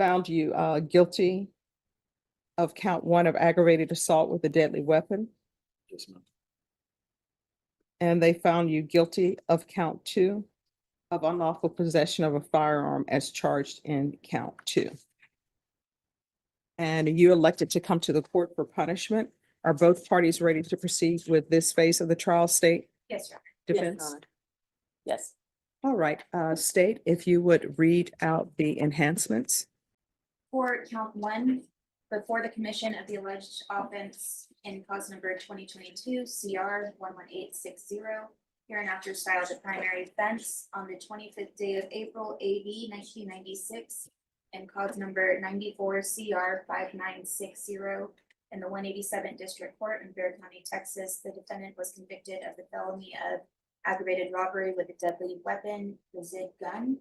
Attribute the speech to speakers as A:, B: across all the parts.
A: found you guilty of count 1 of aggravated assault with a deadly weapon,
B: Yes, ma'am.
A: and they found you guilty of count 2 of unlawful possession of a firearm as charged in count 2. And you elected to come to the court for punishment. Are both parties ready to proceed with this phase of the trial, state
C: Yes, Your Honor.
A: defense?
C: Yes.
A: All right, state, if you would read out the enhancements.
C: For count 1, before the commission of the alleged offense in cause number 2022 CR 11860, hereinafter styled the primary offense on the 25th day of April AD 1996, and cause number 94 CR 5960 in the 187th District Court in Bexar County, Texas. The defendant was convicted of the felony of aggravated robbery with a deadly weapon, the Zig gun.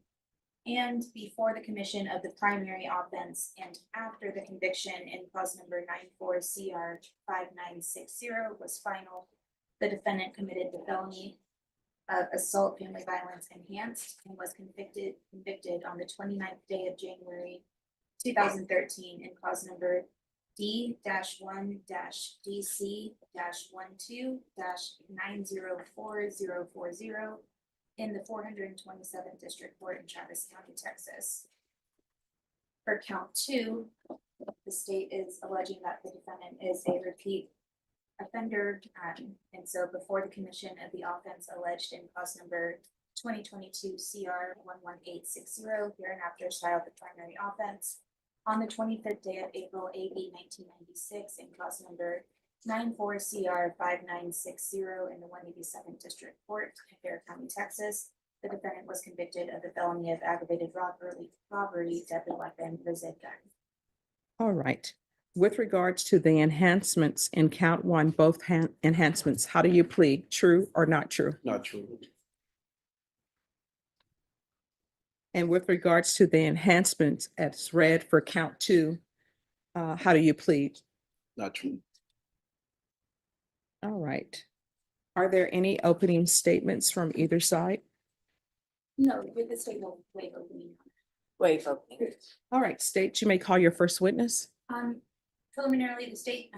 C: And before the commission of the primary offense and after the conviction in cause number 94 CR 5960 was final, the defendant committed the felony of assault family violence enhanced and was convicted on the 29th day of January 2013 in cause number D-1-DC-12-904040 in the 427th District Court in Travis County, Texas. For count 2, the state is alleging that the defendant is a repeat offender, and so before the commission of the offense alleged in cause number 2022 CR 11860, hereinafter styled the primary offense on the 25th day of April AD 1996 in cause number 94 CR 5960 in the 187th District Court in Bexar County, Texas. The defendant was convicted of the felony of aggravated robbery, deadly weapon, the Zig gun.
A: All right. With regards to the enhancements in count 1, both enhancements, how do you plead? True or not true?
B: Not true.
A: And with regards to the enhancements as read for count 2, how do you plead?
B: Not true.
A: All right. Are there any opening statements from either side?
C: No, with the state will waive opening.
D: Waive opening.
A: All right, state, you may call your first witness.
C: Preliminarily, the state,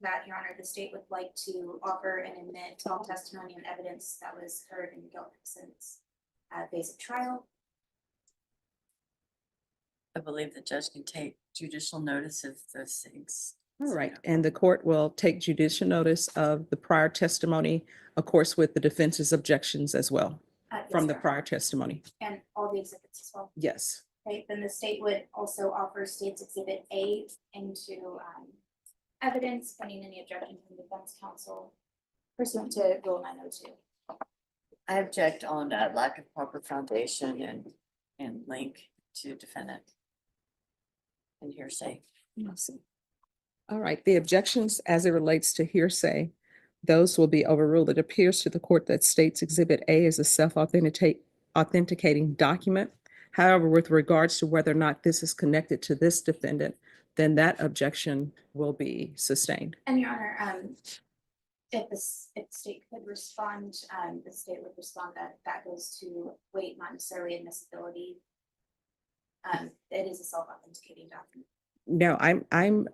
C: that Your Honor, the state would like to offer and admit all testimony and evidence that was heard in the guilt innocence phase of trial.
D: I believe the judge can take judicial notice of those things.
A: All right, and the court will take judicial notice of the prior testimony, of course, with the defense's objections as well
C: Yes,
A: from the
C: Your Honor,
A: prior testimony.
C: and all the exhibits as well.
A: Yes.
C: Okay, then the state would also offer State's Exhibit A into evidence pending any objection from defense counsel pursuant to Rule 902.
D: I object on lack of proper foundation and link to defendant and hearsay.
A: All right, the objections as it relates to hearsay, those will be overruled. It appears to the court that State's Exhibit A is a self-authenticating document. However, with regards to whether or not this is connected to this defendant, then that objection will be sustained.
C: And Your Honor, if the state could respond, the state would respond that goes to weight, not necessarily admissibility. It is a self-authenticating document.
A: No, I'm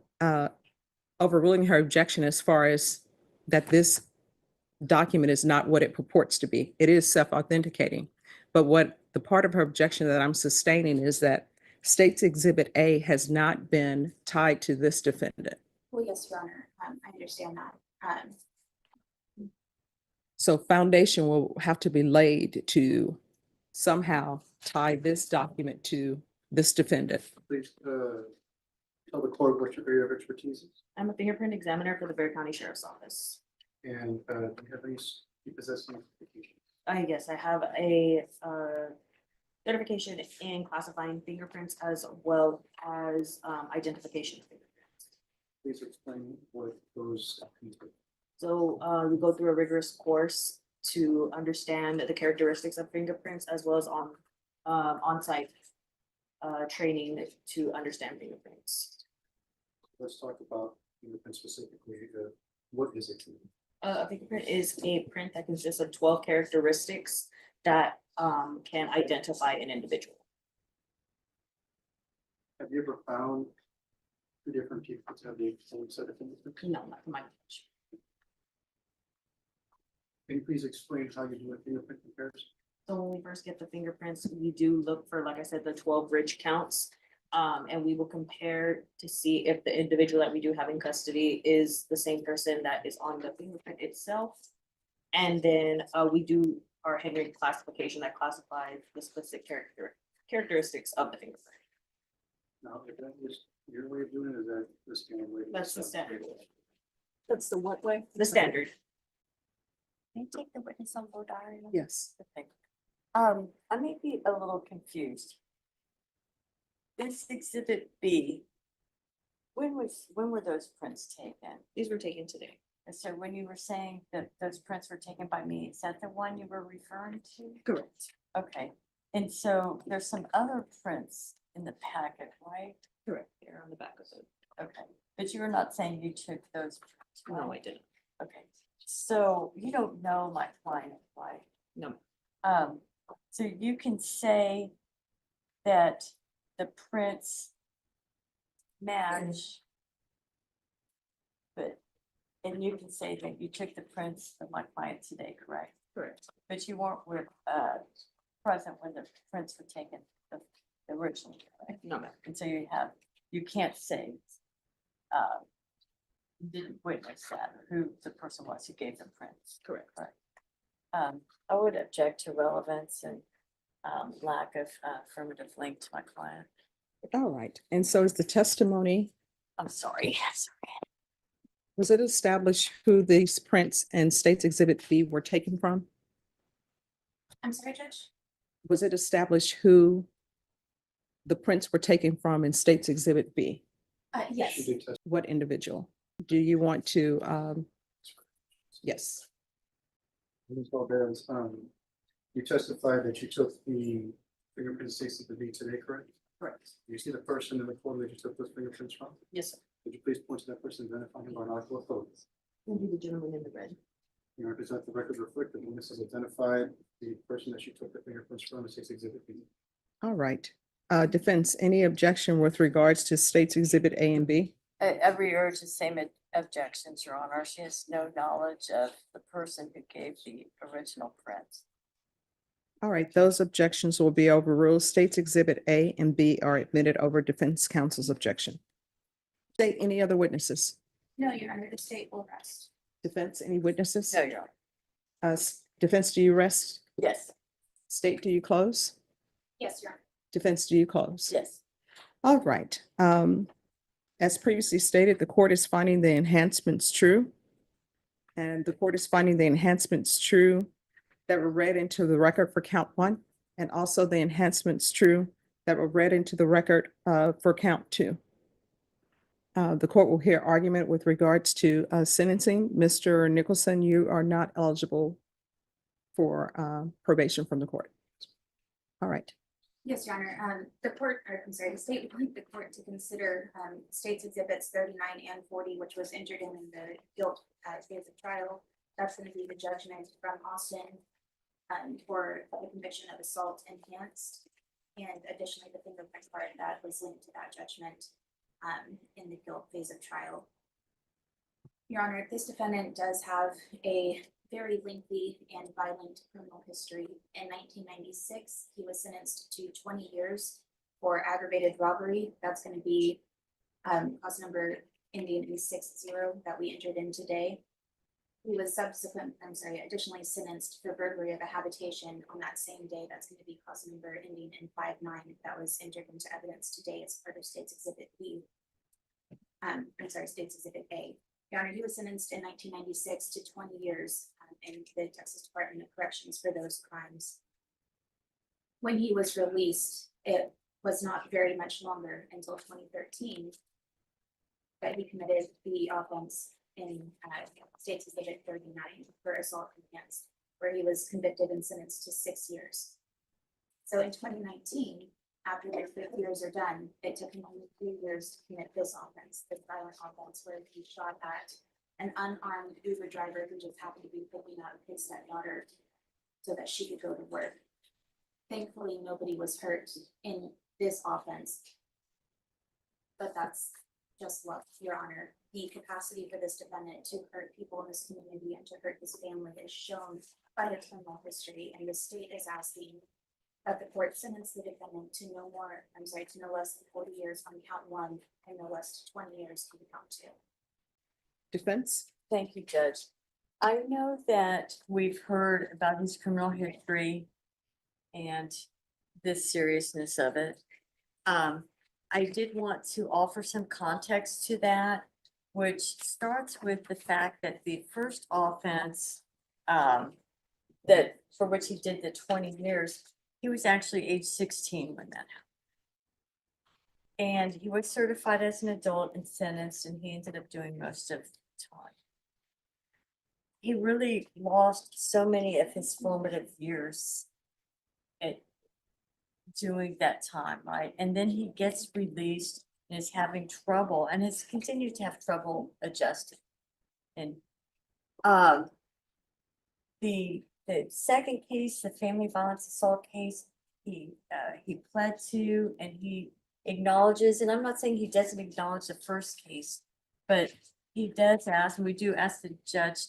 A: overruling her objection as far as that this document is not what it purports to be. It is self-authenticating. But what the part of her objection that I'm sustaining is that State's Exhibit A has not been tied to this defendant.
C: Well, yes, Your Honor, I understand that.
A: So foundation will have to be laid to somehow tie this document to this defendant.
B: Please tell the court what your area of expertise is.
E: I'm a fingerprint examiner for the Bexar County Sheriff's Office.
B: And do you have any, you possess any certification?
E: Yes, I have a certification in classifying fingerprints as well as identification of fingerprints.
B: Please explain what those include.
E: So we go through a rigorous course to understand the characteristics of fingerprints as well as on-site training to understand fingerprints.
B: Let's talk about fingerprints specifically. What is it?
E: A fingerprint is a print that consists of 12 characteristics that can identify an individual.
B: Have you ever found two different people to have the same set of fingerprints?
E: No, not to my knowledge.
B: Can you please explain how you do a fingerprint comparison?
E: So when we first get the fingerprints, we do look for, like I said, the 12 ridge counts. And we will compare to see if the individual that we do have in custody is the same person that is on the fingerprint itself. And then we do our Henry classification that classifies the specific characteristics of the fingerprint.
B: Now, if that is your way of doing it, is that the standard way?
E: That's the standard.
D: That's the what way?
E: The standard.
D: Can you take the witness on board diary?
A: Yes.
D: Okay. I may be a little confused. This exhibit B. When were those prints taken?
E: These were taken today.
D: And so when you were saying that those prints were taken by me, is that the one you were referring to?
E: Correct.
D: Okay, and so there's some other prints in the packet, right?
E: Correct. They're on the back of it.
D: Okay, but you were not saying you took those.
E: No, I didn't.
D: Okay, so you don't know my client, right?
E: No.
D: So you can say that the prints match. But, and you can say that you took the prints of my client today, correct?
E: Correct.
D: But you weren't present when the prints were taken originally, right?
E: No, ma'am.
D: And so you can't say, you didn't witness that, who the person was who gave the prints.
E: Correct.
D: I would object to relevance and, lack of affirmative link to my client.
A: All right. And so is the testimony,
D: I'm sorry.
A: was it established who these prints and States Exhibit B were taken from?
C: I'm sorry, Judge?
A: Was it established who the prints were taken from in States Exhibit B?
C: Yes.
B: She did test.
A: What individual? Do you want to, yes,
B: Ms. Valdez, you testified that you took the fingerprint stakes at the B today, correct?
E: Correct.
B: Do you see the person in the photo that you took those fingerprints from?
E: Yes, sir.
B: Could you please point to that person, identify him by an article of photo?
E: Will be the gentleman in the red.
B: You represent the record reflect that when this is identified, the person that you took the fingerprints from is exhibit B.
A: all right. Defense, any objection with regards to States Exhibit A and B?
D: Every urge the same objections, Your Honor. She has no knowledge of the person who gave the original prints.
A: All right, those objections will be overruled. States Exhibit A and B are admitted over defense counsel's objection. State, any other witnesses?
C: No, Your Honor, the state will rest.
A: Defense, any witnesses?
D: No, Your Honor.
A: Defense, do you rest?
D: Yes,
A: State, do you close?
C: Yes, Your Honor.
A: Defense, do you close?
D: yes.
A: All right. As previously stated, the court is finding the enhancements true. And the court is finding the enhancements true that were read into the record for count one, and also the enhancements true that were read into the record for count two. The court will hear argument with regards to sentencing. Mr. Nicholson, you are not eligible for probation from the court. All right.
C: Yes, Your Honor. The state would like the court to consider states exhibits 39 and 40, which was entered in the guilt phase of trial. That's going to be the judgment from Austin for the conviction of assault enhanced. And additionally, the fingerprint part that was linked to that judgment in the guilt phase of trial. Your Honor, this defendant does have a very lengthy and violent criminal history. In 1996, he was sentenced to 20 years for aggravated robbery. That's going to be cause number ending in 60 that we entered in today. He was additionally sentenced for burglary of a habitation on that same day. That's going to be cause number ending in 59 that was entered into evidence today as part of States Exhibit B. States Exhibit A. Your Honor, he was sentenced in 1996 to 20 years in the Texas Department of Corrections for those crimes. When he was released, it was not very much longer until 2013 that he committed the offense in States Exhibit 39 for assault enhanced, where he was convicted and sentenced to 6 years. So in 2019, after their 5 years are done, it took him only 3 years to commit this offense, this violent offense, where he shot at an unarmed Uber driver who just happened to be picking up his stepdaughter so that she could go to work. Thankfully, nobody was hurt in this offense. but that's just luck, Your Honor. The capacity for this defendant to hurt people in this community and to hurt his family is shown by their criminal history, and the state is asking that the court sentence the defendant to no less than 40 years on count 1 and no less than 20 years on count 2.
A: Defense?
D: Thank you, Judge. I know that we've heard about his criminal history and the seriousness of it. I did want to offer some context to that, which starts with the fact that the first offense that for which he did the 20 years, he was actually age 16 when that happened. And he was certified as an adult and sentenced, and he ended up doing most of the time. He really lost so many of his formative years at doing that time, right? And then he gets released and is having trouble and has continued to have trouble adjusting. And the second case, the family violence assault case, he pled to, and he acknowledges, and I'm not saying he doesn't acknowledge the first case, but he does ask, and we do ask the judge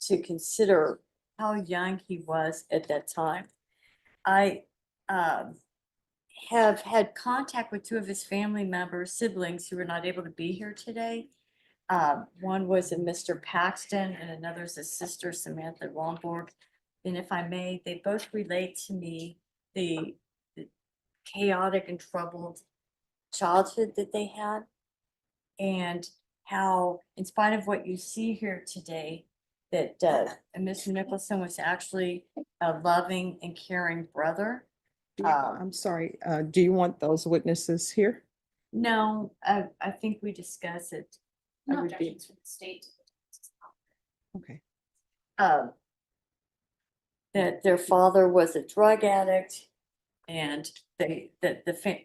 D: to consider how young he was at that time. I have had contact with 2 of his family members, siblings, who are not able to be here today. One was a Mr. Paxton and another is a sister, Samantha Romborg. And if I may, they both relate to me the chaotic and troubled childhood that they had, and how, in spite of what you see here today, that Mr. Nicholson was actually a loving and caring brother.
A: I'm sorry, do you want those witnesses here?
D: No, I think we discuss it. I
C: No
D: would be-
C: objections from the state.
A: Okay.
D: That their father was a drug addict, and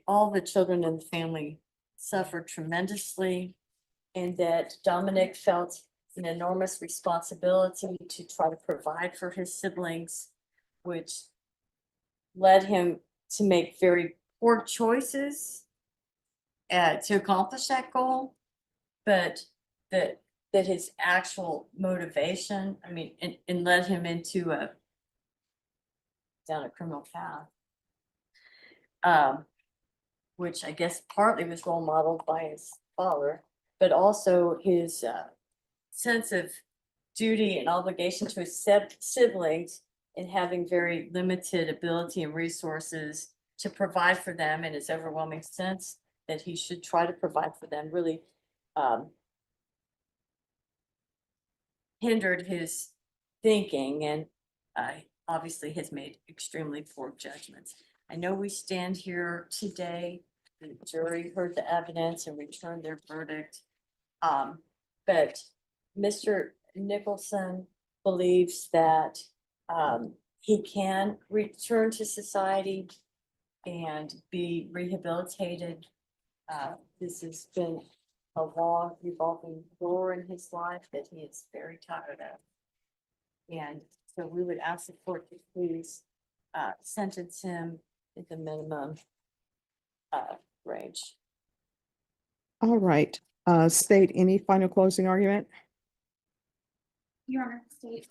D: all the children in the family suffered tremendously, and that Dominic felt an enormous responsibility to try to provide for his siblings, which led him to make very poor choices to accomplish that goal, but that his actual motivation, I mean, and led him into down a criminal path. Which I guess partly was role modeled by his father, but also his sense of duty and obligation to his siblings, and having very limited ability and resources to provide for them, in his overwhelming sense that he should try to provide for them, really hindered his thinking, and obviously has made extremely poor judgments. I know we stand here today, the jury heard the evidence and returned their verdict. But Mr. Nicholson believes that he can return to society and be rehabilitated. This has been a long revolving door in his life that he is very tired of. And so we would ask the court to please sentence him at the minimum range.
A: All right, state any final closing argument?
C: Your Honor, the state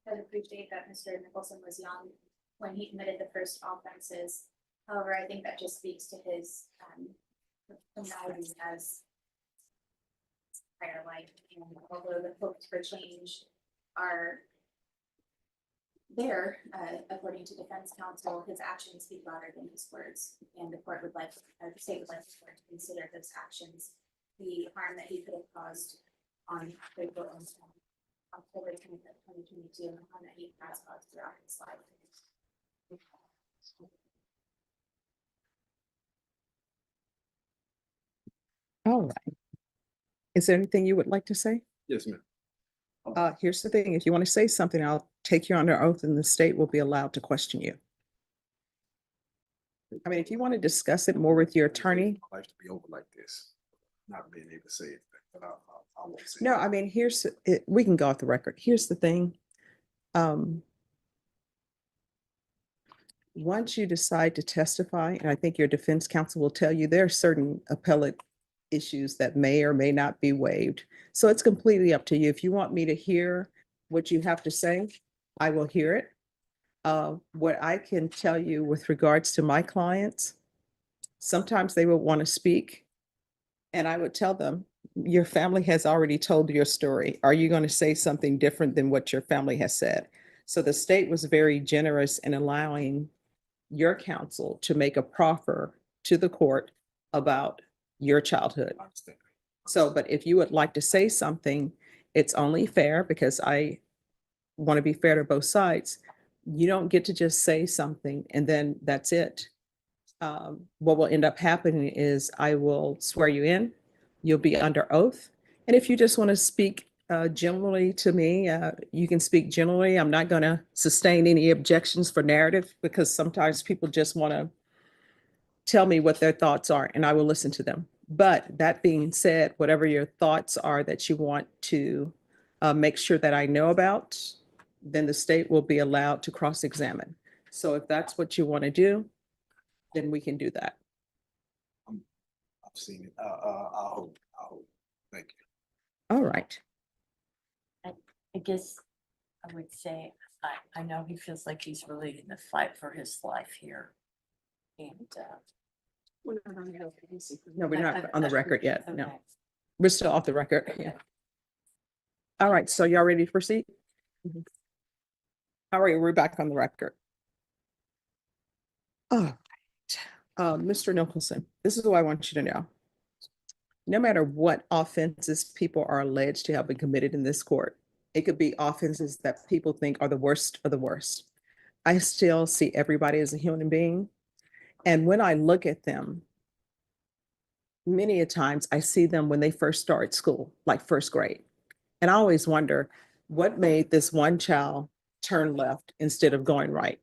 C: does appreciate that Mr. Nicholson was young when he committed the first offenses. However, I think that just speaks to his criminality as prior life. And although the hopes for change are there, according to defense counsel, his actions speak louder than his words. And the court would like, the state would like the court to consider those actions, the harm that he could have caused on October 25th, 2022, and the harm that he has caused throughout his life.
A: All right. Is there anything you would like to say?
F: Yes, ma'am.
A: Here's the thing, if you want to say something, I'll take you under oath and the state will be allowed to question you. I mean, if you want to discuss it more with your attorney.
F: My life to be over like this, not being able to say it, but I won't say.
A: No, I mean, here's, we can go off the record. Here's the thing. Once you decide to testify, and I think your defense counsel will tell you, there are certain appellate issues that may or may not be waived. So it's completely up to you. If you want me to hear what you have to say, I will hear it. What I can tell you with regards to my clients, sometimes they will want to speak, and I would tell them, your family has already told your story. Are you going to say something different than what your family has said? So the state was very generous in allowing your counsel to make a proffer to the court about your childhood.
F: I understand.
A: So, but if you would like to say something, it's only fair because I want to be fair to both sides. You don't get to just say something and then that's it. What will end up happening is I will swear you in, you'll be under oath. And if you just want to speak generally to me, you can speak generally. I'm not going to sustain any objections for narrative because sometimes people just want to tell me what their thoughts are and I will listen to them. But that being said, whatever your thoughts are that you want to make sure that I know about, then the state will be allowed to cross-examine. So if that's what you want to do, then we can do that.
F: I've seen it. I hope. Thank you.
A: All right.
D: I guess I would say, I know he feels like he's really in the fight for his life here. And,
A: No, we're not on the record yet. No,
D: okay.
A: we're still off the record. Yeah. All right. So y'all ready to proceed? Mhm. All right. We're back on the record. All right. Mr. Nicholson, this is what I want you to know. No matter what offenses people are alleged to have been committed in this court, it could be offenses that people think are the worst of the worst. I still see everybody as a human being. And when I look at them, many a times I see them when they first start school, like first grade. And I always wonder what made this one child turn left instead of going right.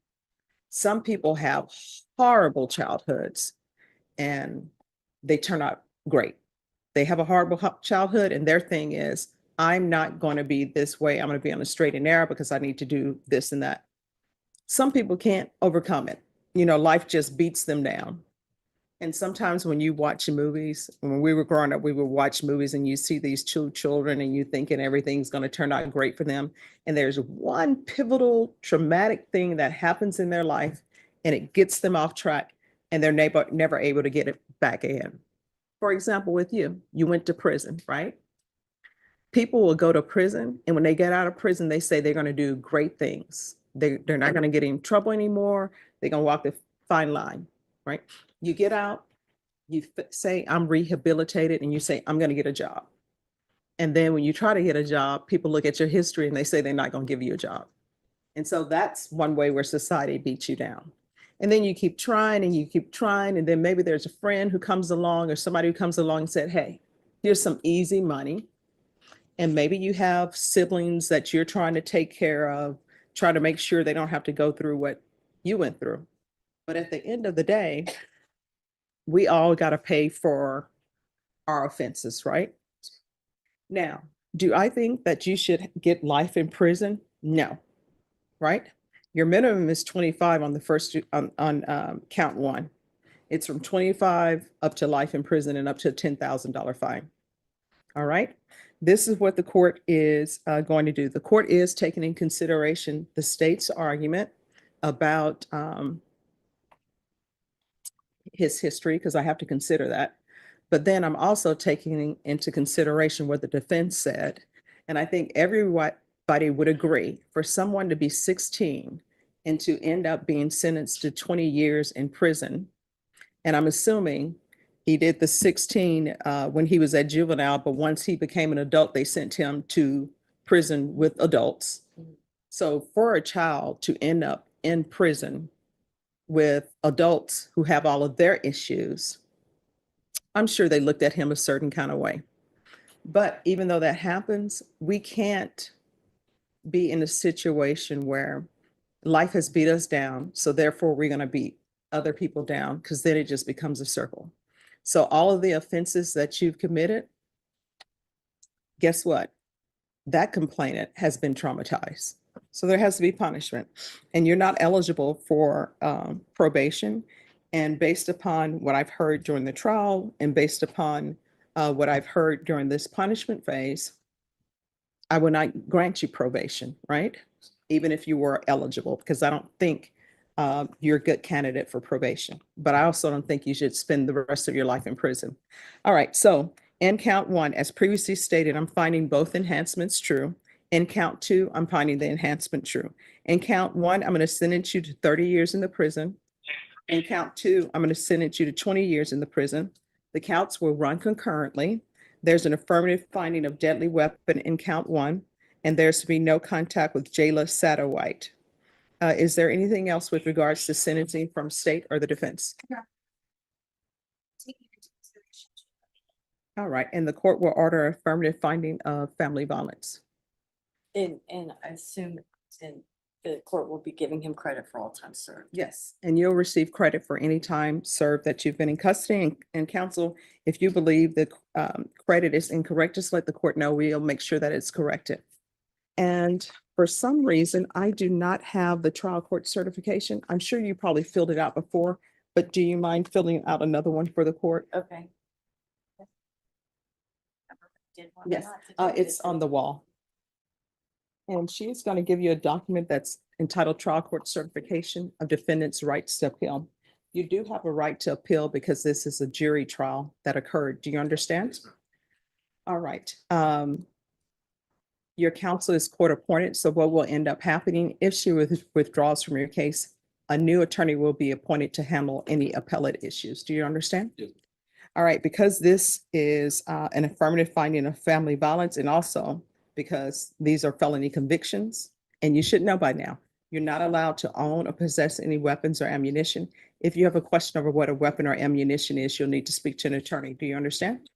A: Some people have horrible childhoods and they turn out great. They have a horrible childhood and their thing is, I'm not going to be this way. I'm going to be on a straight and narrow because I need to do this and that. Some people can't overcome it. Life just beats them down. And sometimes when you watch movies, when we were growing up, we would watch movies and you see these two children and you thinking everything's going to turn out great for them. And there's one pivotal traumatic thing that happens in their life and it gets them off track and they're never able to get it back in. For example, with you went to prison, right? People will go to prison and when they get out of prison, they say they're going to do great things. They're not going to get in trouble anymore. They're going to walk the fine line, right? You get out, you say, I'm rehabilitated, and you say, I'm going to get a job. And then when you try to get a job, people look at your history and they say they're not going to give you a job. And so that's one way where society beats you down. And then you keep trying and you keep trying. And then maybe there's a friend who comes along or somebody who comes along and said, hey, here's some easy money. And maybe you have siblings that you're trying to take care of, trying to make sure they don't have to go through what you went through. But at the end of the day, we all got to pay for our offenses, right? Now, do I think that you should get life in prison? No, right? Your minimum is 25 on the first on count one. It's from 25 up to life in prison and up to a $10,000 fine. All right. This is what the court is going to do. The court is taking in consideration the state's argument about his history, because I have to consider that. But then I'm also taking into consideration what the defense said. And I think everybody would agree for someone to be 16 and to end up being sentenced to 20 years in prison. And I'm assuming he did the 16 when he was at juvenile, but once he became an adult, they sent him to prison with adults. So for a child to end up in prison with adults who have all of their issues, I'm sure they looked at him a certain kind of way. But even though that happens, we can't be in a situation where life has beat us down. So therefore we're going to beat other people down, because then it just becomes a circle. So all of the offenses that you've committed, guess what? That complainant has been traumatized. So there has to be punishment, and you're not eligible for probation. And based upon what I've heard during the trial and based upon what I've heard during this punishment phase, I would not grant you probation, right? Even if you were eligible, because I don't think you're a good candidate for probation. But I also don't think you should spend the rest of your life in prison. All right, so in count one, as previously stated, I'm finding both enhancements true. In count two, I'm finding the enhancement true. In count one, I'm going to sentence you to 30 years in the prison. In count two, I'm going to sentence you to 20 years in the prison. The counts will run concurrently. There's an affirmative finding of deadly weapon in count one, and there's to be no contact with Jayla Satterwhite. Is there anything else with regards to sentencing from state or the defense?
C: Taking into consideration.
A: All right, and the court will order affirmative finding of family violence.
D: And I assume and the court will be giving him credit for all time served.
A: Yes, and you'll receive credit for any time served that you've been in custody and counsel. If you believe the credit is incorrect, just let the court know. We'll make sure that it's corrected. And for some reason, I do not have the trial court certification. I'm sure you probably filled it out before, but do you mind filling out another one for the court?
D: Okay. Did one or
A: Yes,
D: not? Did you
A: it's on the wall. And she's going to give you a document that's entitled Trial Court Certification of Defendant's Rights to Appeal. You do have a right to appeal because this is a jury trial that occurred. Do you understand?
F: Yes, ma'am.
A: All right. Your counsel is court appointed, so what will end up happening if she withdraws from your case, a new attorney will be appointed to handle any appellate issues. Do you understand?
F: Yes.
A: All right, because this is an affirmative finding of family violence, and also because these are felony convictions, and you should know by now, you're not allowed to own or possess any weapons or ammunition. If you have a question over what a weapon or ammunition is, you'll need to speak to an attorney. Do you understand?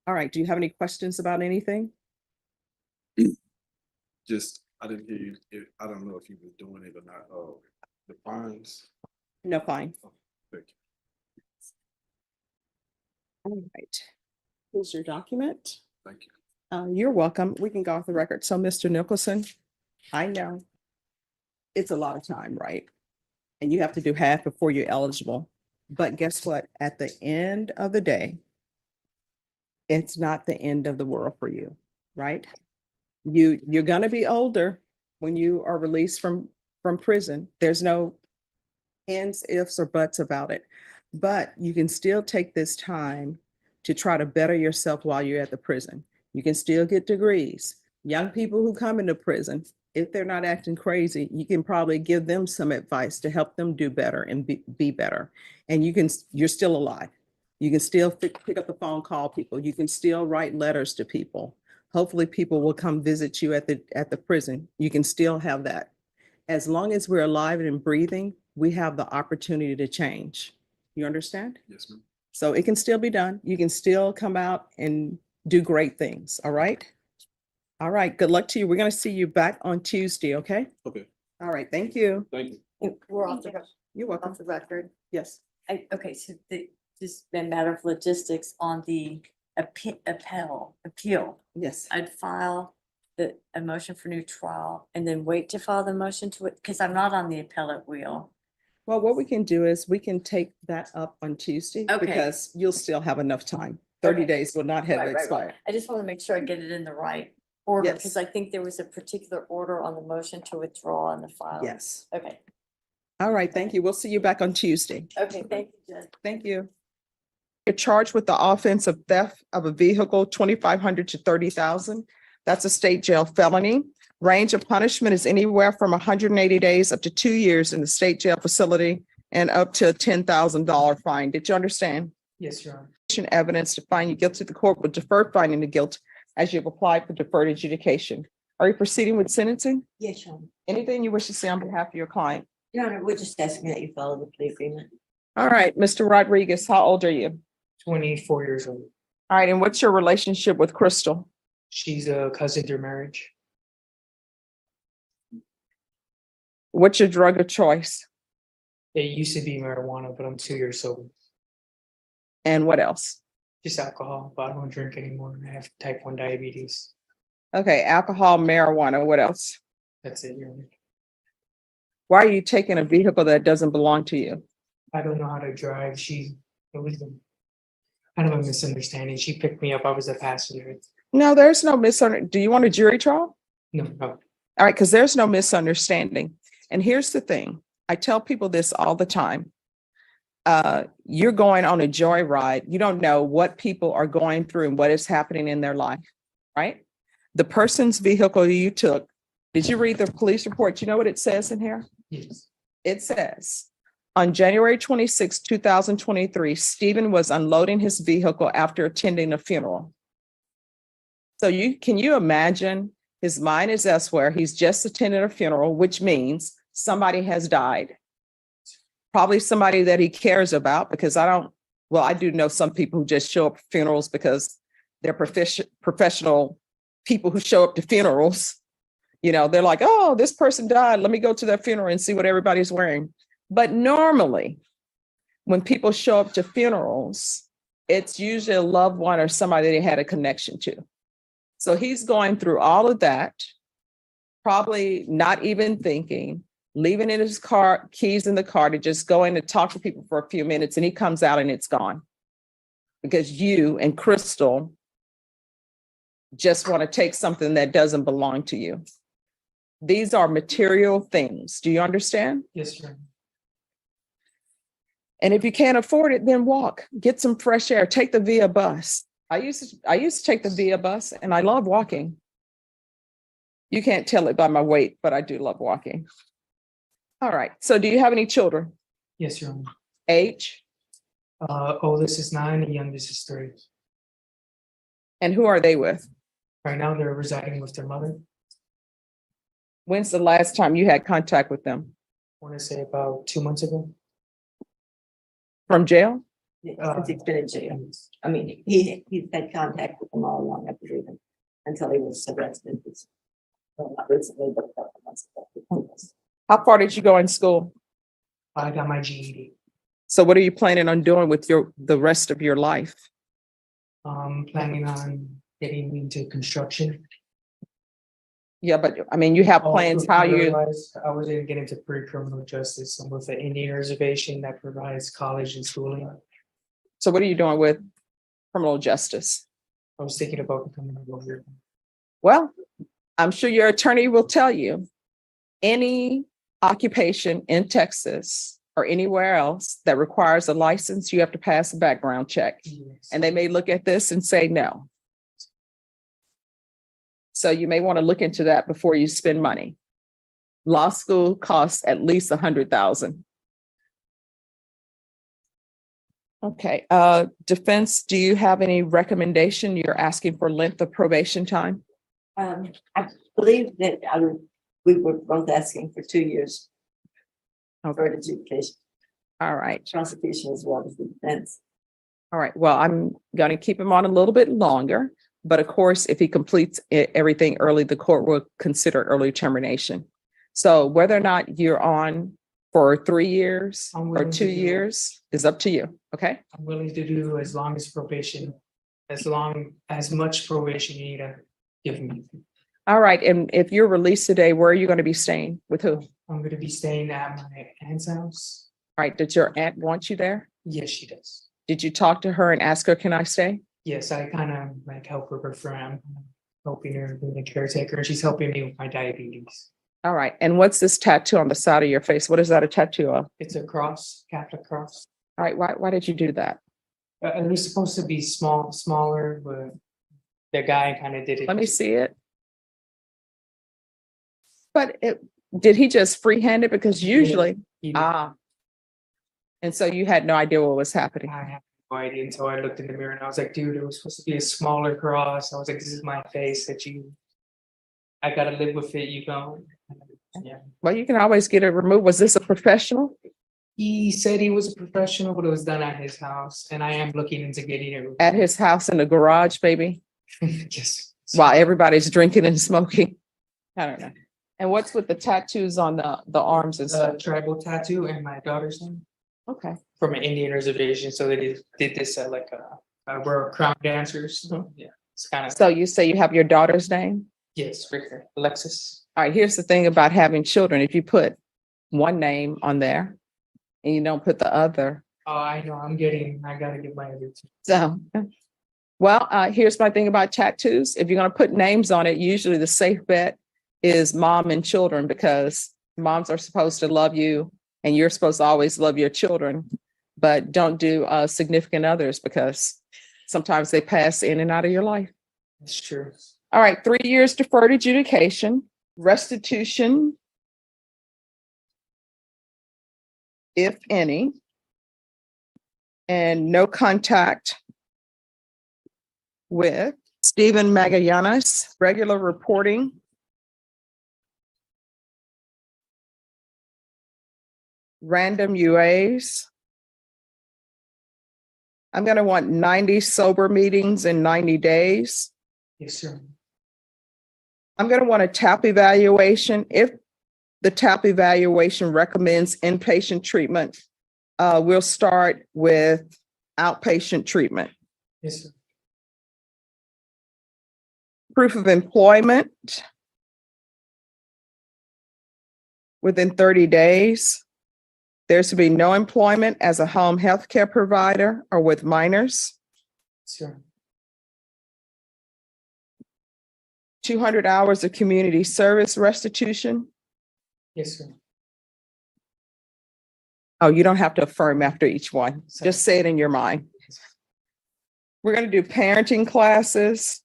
A: All right, do you have any questions about anything?
F: Just, I didn't hear you, I don't know if you were doing it or not, the fines.
A: No, fine.
F: Thank you.
A: All right. Here's your document.
F: Thank you.
A: You're welcome. We can go off the record. So, Mr. Nicholson, I know it's a lot of time, right? And you have to do half before you're eligible. But guess what? At the end of the day, it's not the end of the world for you, right? You're gonna be older when you are released from prison. There's no ands, ifs, or buts about it. But you can still take this time to try to better yourself while you're at the prison. You can still get degrees. Young people who come into prison, if they're not acting crazy, you can probably give them some advice to help them do better and be better. And you're still alive. You can still pick up the phone, call people. You can still write letters to people. Hopefully people will come visit you at the prison. You can still have that. As long as we're alive and breathing, we have the opportunity to change. You understand?
F: Yes, ma'am.
A: So it can still be done. You can still come out and do great things. All right. All right. Good luck to you. We're going to see you back on Tuesday. Okay.
F: Okay,
A: All right. Thank you.
F: thank you.
D: We're off the,
A: You're welcome.
D: off the record.
A: Yes.
D: Okay, so just a matter of logistics on the appeal.
A: Yes.
D: I'd file a motion for new trial and then wait to file the motion to it, because I'm not on the appellate wheel.
A: Well, what we can do is we can take that up on Tuesday
D: Okay.
A: because you'll still have enough time. 30
D: Okay.
A: days will not have
D: Right, right, right.
A: expired.
D: I just want to make sure I get it in the right order,
A: Yes.
D: because I think there was a particular order on the motion to withdraw on the file.
A: Yes.
D: Okay,
A: All right. Thank you. We'll see you back on Tuesday.
D: okay, thank you, Jen.
A: Thank you. You're charged with the offense of theft of a vehicle, 2,500 to 30,000. That's a state jail felony. Range of punishment is anywhere from 180 days up to 2 years in the state jail facility and up to a $10,000 fine. Did you understand?
G: Yes, Your Honor.
A: Evidence to find you guilty, the court will defer finding the guilt as you've applied for deferred adjudication. Are you proceeding with sentencing?
H: Yes, Your Honor.
A: Anything you wish to say on behalf of your client?
H: Your Honor, we're just asking that you follow the plea agreement.
A: All right, Mr. Rodriguez, how old are you?
G: 24 years old.
A: All right, and what's your relationship with Crystal?
G: She's a cousin through marriage.
A: What's your drug of choice?
G: It used to be marijuana, but I'm 2 years sober.
A: And what else?
G: Just alcohol, but I don't drink anymore. I have type 1 diabetes.
A: Okay, alcohol, marijuana, what else?
G: That's it, Your Honor.
A: Why are you taking a vehicle that doesn't belong to you?
G: I don't know how to drive. It was kind of a misunderstanding. She picked me up. I was a passenger.
A: No, there's no misunderstanding. Do you want a jury trial?
G: No, no.
A: All right, because there's no misunderstanding. And here's the thing. I tell people this all the time. You're going on a joyride. You don't know what people are going through and what is happening in their life, right? The person's vehicle you took, did you read the police report? You know what it says in here?
G: Yes.
A: It says, on January 26, 2023, Stephen was unloading his vehicle after attending a funeral. So can you imagine his mind is elsewhere. He's just attended a funeral, which means somebody has died. Probably somebody that he cares about, because I do know some people who just show up for funerals because they're professional people who show up to funerals. You know, they're like, oh, this person died. Let me go to their funeral and see what everybody's wearing. But normally, when people show up to funerals, it's usually a loved one or somebody they had a connection to. So he's going through all of that, probably not even thinking, leaving in his car, keys in the car to just go in to talk to people for a few minutes, and he comes out and it's gone. Because you and Crystal just want to take something that doesn't belong to you. These are material things. Do you understand?
G: Yes, sir.
A: And if you can't afford it, then walk, get some fresh air, take the Via bus. I used to take the Via bus, and I love walking. You can't tell it by my weight, but I do love walking. All right. So do you have any children?
G: Yes, Your Honor.
A: Age?
G: Oldest is 9, and youngest is 3.
A: And who are they with?
G: Right now, they're residing with their mother.
A: When's the last time you had contact with them?
G: I want to say about 2 months ago.
A: From jail?
H: Since he's been in jail. I mean, he's had contact with them all along, I believe, until he was arrested. Well, not recently, but a couple months ago.
A: How far did you go in school?
G: I got my GED.
A: So what are you planning on doing with the rest of your life?
G: Planning on getting into construction.
A: Yeah, but I mean, you have plans how you,
G: Otherwise, I was gonna get into pre-criminal justice. I'm with the Indian reservation that provides college and schooling.
A: so what are you doing with criminal justice?
G: I was thinking about becoming a lawyer.
A: Well, I'm sure your attorney will tell you any occupation in Texas or anywhere else that requires a license, you have to pass a background check.
G: Yes.
A: And they may look at this and say no. So you may want to look into that before you spend money. Law school costs at least $100,000. Okay, defense, do you have any recommendation? You're asking for length of probation time?
H: I believe that we were both asking for 2 years for adjudication,
A: All right.
H: prosecution as well as the defense.
A: All right, well, I'm going to keep him on a little bit longer, but of course, if he completes everything early, the court will consider early termination. So whether or not you're on for 3 years
G: I'm
A: or
G: willing to
A: 2
G: do it.
A: years is up to you, okay?
G: I'm willing to do as long as probation, as much probation you need to give me.
A: All right, and if you're released today, where are you going to be staying? With who? All
G: I'm gonna be staying at my aunt's house.
A: right, did your aunt want you there?
G: Yes, she does.
A: Did you talk to her and ask her, can I stay?
G: Yes, I kind of like help her friend, helping her being a caretaker, and she's helping me with my diabetes.
A: All right, and what's this tattoo on the side of your face? What is that a tattoo of?
G: It's a cross, Catholic cross.
A: All right, why did you do that?
G: It was supposed to be smaller, but the guy kind of did it.
A: Let me see it. But did he just freehand it? Because usually,
G: He did.
A: and so you had no idea what was happening.
G: I have no idea until I looked in the mirror and I was like, dude, it was supposed to be a smaller cross. I was like, this is my face I gotta live with it, you know. Yeah.
A: Well, you can always get it removed. Was this a professional?
G: He said he was a professional, but it was done at his house, and I am looking into getting it removed.
A: At his house in the garage, baby,
G: Yes.
A: while everybody's drinking and smoking? I don't know. And what's with the tattoos on the arms and
G: It's a
A: stuff?
G: tribal tattoo and my daughter's name
A: Okay.
G: from an Indian reservation. So they did this at like we're crown dancers.
A: Mhm.
G: Yeah, it's kind of
A: So you say you have your daughter's name?
G: yes, right here, Alexis.
A: All right, here's the thing about having children. If you put one name on there and you don't put the other,
G: Oh, I know, I gotta get my other two.
A: So, well, here's my thing about tattoos. If you're gonna put names on it, usually the safe bet is mom and children, because moms are supposed to love you and you're supposed to always love your children. But don't do significant others, because sometimes they pass in and out of your life.
G: That's true.
A: All right, 3 years deferred adjudication, restitution, if any, and no contact with Stephen Magallanes, regular reporting. Random UAs. I'm going to want 90 sober meetings in 90 days.
G: Yes, sir.
A: I'm going to want a TAP evaluation. If the TAP evaluation recommends inpatient treatment, we'll start with outpatient treatment.
G: Yes, sir.
A: Proof of employment within 30 days. There's to be no employment as a home health care provider or with minors.
G: Sure.
A: 200 hours of community service restitution.
G: Yes, sir.
A: Oh, you don't have to affirm after each one.
G: Sorry.
A: Just say it in your mind. We're going to do parenting classes.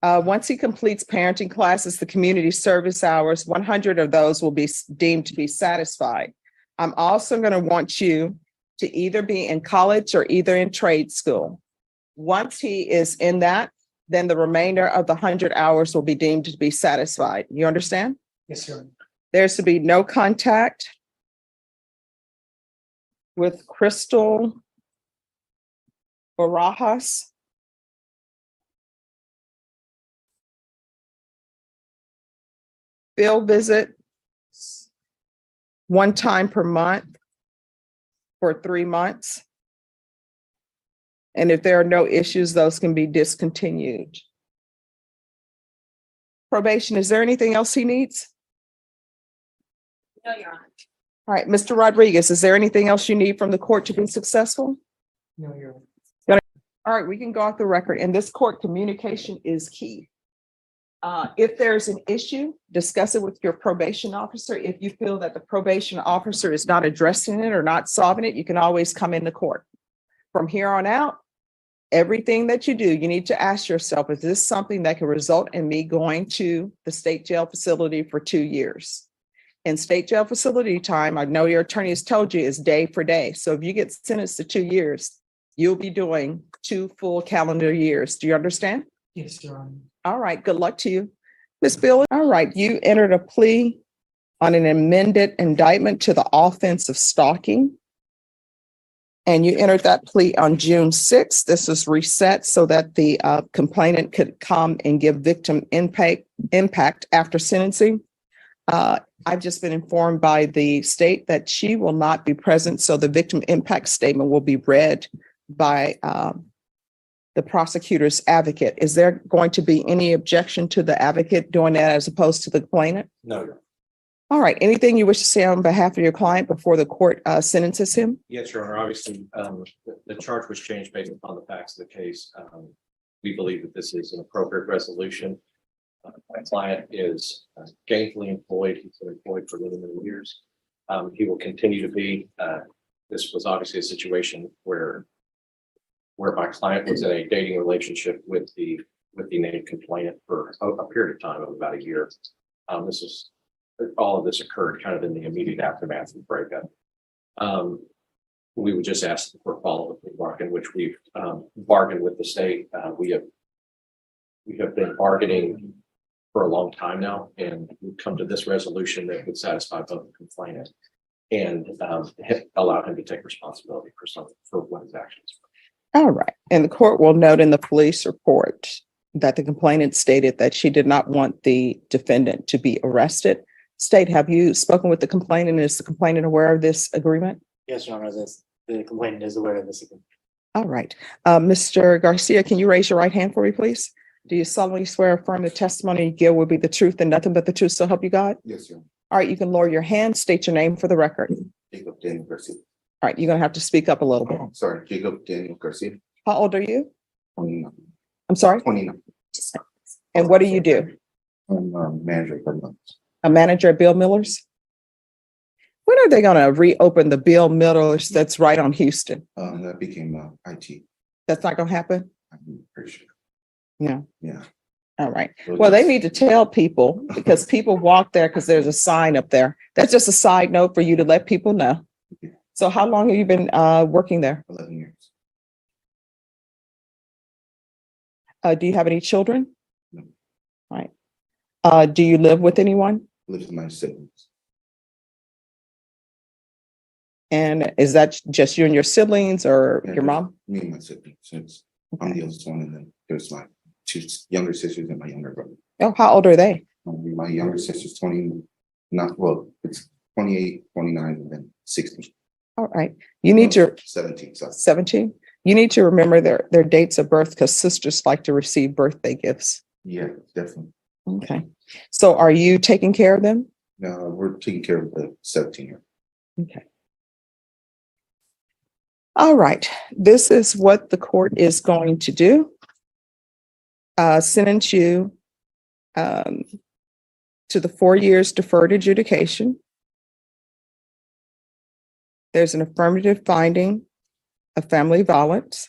A: Once he completes parenting classes, the community service hours, 100 of those will be deemed to be satisfied. I'm also going to want you to either be in college or either in trade school. Once he is in that, then the remainder of the 100 hours will be deemed to be satisfied. You understand?
G: Yes, sir.
A: There's to be no contact with Crystal Barajas. Field visit one time per month for 3 months. And if there are no issues, those can be discontinued. Probation, is there anything else he needs?
E: No, Your Honor.
A: All right, Mr. Rodriguez, is there anything else you need from the court to be successful?
G: No, you're.
A: All right, we can go off the record. In this court, communication is key. If there's an issue, discuss it with your probation officer. If you feel that the probation officer is not addressing it or not solving it, you can always come into court. From here on out, everything that you do, you need to ask yourself, is this something that can result in me going to the state jail facility for 2 years? In state jail facility time, I know your attorney has told you, is day for day. So if you get sentenced to 2 years, you'll be doing 2 full calendar years. Do you understand?
G: Yes, Your Honor.
A: All right, good luck to you. Ms. Billy, all right, you entered a plea on an amended indictment to the offense of stalking. And you entered that plea on June 6th. This was reset so that the complainant could come and give victim impact after sentencing. I've just been informed by the state that she will not be present, so the victim impact statement will be read by the prosecutor's advocate. Is there going to be any objection to the advocate doing that as opposed to the complainant?
F: No.
A: All right, anything you wish to say on behalf of your client before the court sentences him?
I: Yes, Your Honor. Obviously, the charge was changed based upon the facts of the case. We believe that this is an appropriate resolution. My client is gainfully employed. He's been employed for many, many years. He will continue to be. This was obviously a situation where my client was in a dating relationship with the named complainant for a period of time of about a year. All of this occurred kind of in the immediate aftermath of the breakup. We would just ask for a follow-up bargain, which we've bargained with the state. We have been bargaining for a long time now, and we've come to this resolution that would satisfy both the complainant and allow him to take responsibility for what his actions were.
A: All right, and the court will note in the police report that the complainant stated that she did not want the defendant to be arrested. State, have you spoken with the complainant? Is the complainant aware of this agreement?
B: Yes, Your Honor, the complainant is aware of this.
A: All right. Mr. Garcia, can you raise your right hand for me, please? Do you solemnly swear or affirm the testimony you give will be the truth and nothing but the truth, so help you God?
F: Yes, sir.
A: All right, you can lower your hand, state your name for the record.
F: Jacob Daniel Garcia.
A: All right, you're gonna have to speak up a little bit.
F: Oh, sorry, Jacob Daniel Garcia,
A: How old are you?
F: 29.
A: I'm sorry?
F: 29.
A: And what do you do?
F: I'm manager for months.
A: A manager at Bill Miller's? When are they gonna reopen the Bill Miller's that's right on Houston?
F: That became IT.
A: That's not gonna happen?
F: I'm pretty sure.
A: No.
F: Yeah.
A: All right.
F: So
A: Well, they
F: just-
A: need to tell people because people walk there because there's a sign up there. That's just a side note for you to let people know. So how long have you been working there?
F: 11 years.
A: Do you have any children?
F: No.
A: All right. Do you live with anyone?
F: Lives with my siblings.
A: And is that just you and your siblings or
F: Yeah,
A: your
F: just
A: mom?
F: Me and my siblings. Since I'm the oldest one, and then there's my two younger sisters and my younger brother.
A: Oh, how old are they?
F: My younger sister's 20, not, well, it's 28, 29, and then 60.
A: All right. You need to
F: 17, sorry.
A: 17. You need to remember their dates of birth because sisters like to receive birthday gifts.
F: Yeah, definitely.
A: Okay. So are you taking care of them?
F: Now we're taking care of the 17-year.
A: Okay. All right. This is what the court is going to do. Sentence you to the 4 years deferred adjudication. There's an affirmative finding of family violence,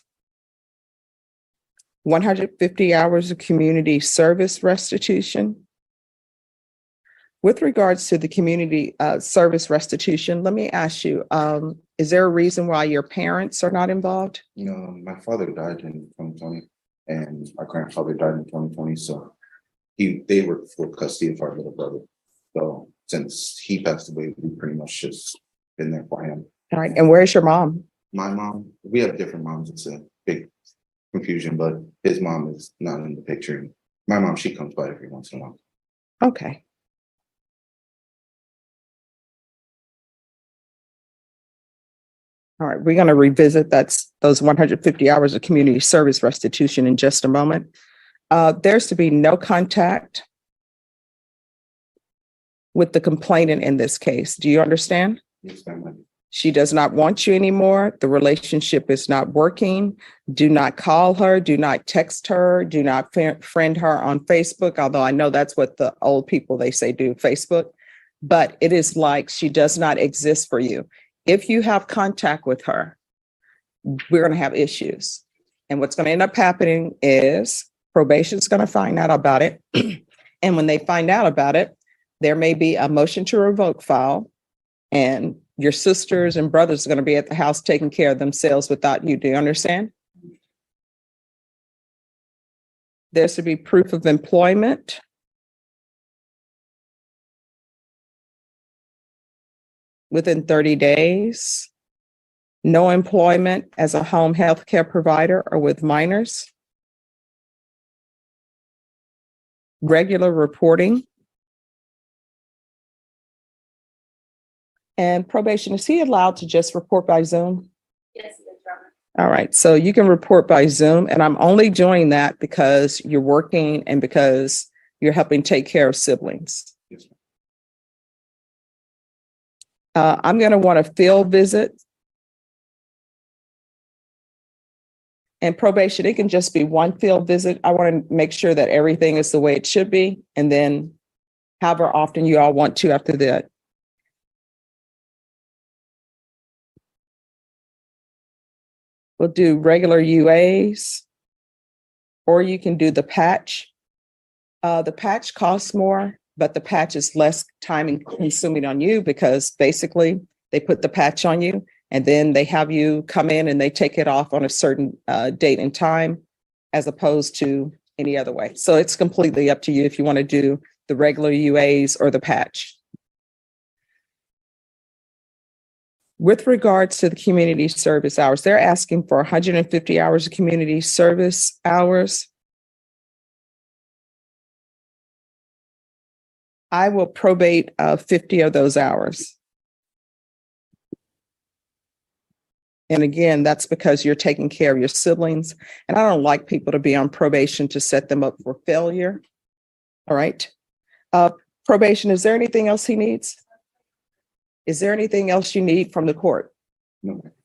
A: 150 hours of community service restitution. With regards to the community service restitution, let me ask you, is there a reason why your parents are not involved?
F: You know, my father died in 2020 and my grandfather died in 2020. So they were full custody of our little brother. So since he passed away, we pretty much just been there for him.
A: All right, and where's your mom?
F: My mom, we have different moms. It's a big confusion, but his mom is not in the picture. My mom, she comes by every once in a while.
A: Okay. All right, we're going to revisit those 150 hours of community service restitution in just a moment. There's to be no contact with the complainant in this case. Do you understand?
F: Yes, ma'am.
A: She does not want you anymore. The relationship is not working. Do not call her. Do not text her. Do not friend her on Facebook, although I know that's what the old people, they say do Facebook. But it is like she does not exist for you. If you have contact with her, we're going to have issues. And what's going to end up happening is probation is going to find out about it. And when they find out about it, there may be a motion to revoke file. And your sisters and brothers are going to be at the house taking care of themselves without you. Do you understand? There's to be proof of employment. Within 30 days. No employment as a home health care provider or with minors. Regular reporting. And probation, is he allowed to just report by Zoom?
C: Yes, it is, Your Honor.
A: All right, so you can report by Zoom, and I'm only doing that because you're working and because you're helping take care of siblings.
F: Yes, ma'am.
A: I'm going to want a field visit. And probation, it can just be one field visit. I want to make sure that everything is the way it should be, and then however often you all want to after that. We'll do regular UAs, or you can do the patch. The patch costs more, but the patch is less time consuming on you because basically they put the patch on you and then they have you come in and they take it off on a certain date and time as opposed to any other way. So it's completely up to you if you want to do the regular UAs or the patch. With regards to the community service hours, they're asking for 150 hours of community service hours. I will probate 50 of those hours. And again, that's because you're taking care of your siblings. And I don't like people to be on probation to set them up for failure. All right. Probation, is there anything else he needs? Is there anything else you need from the court?
F: No, ma'am.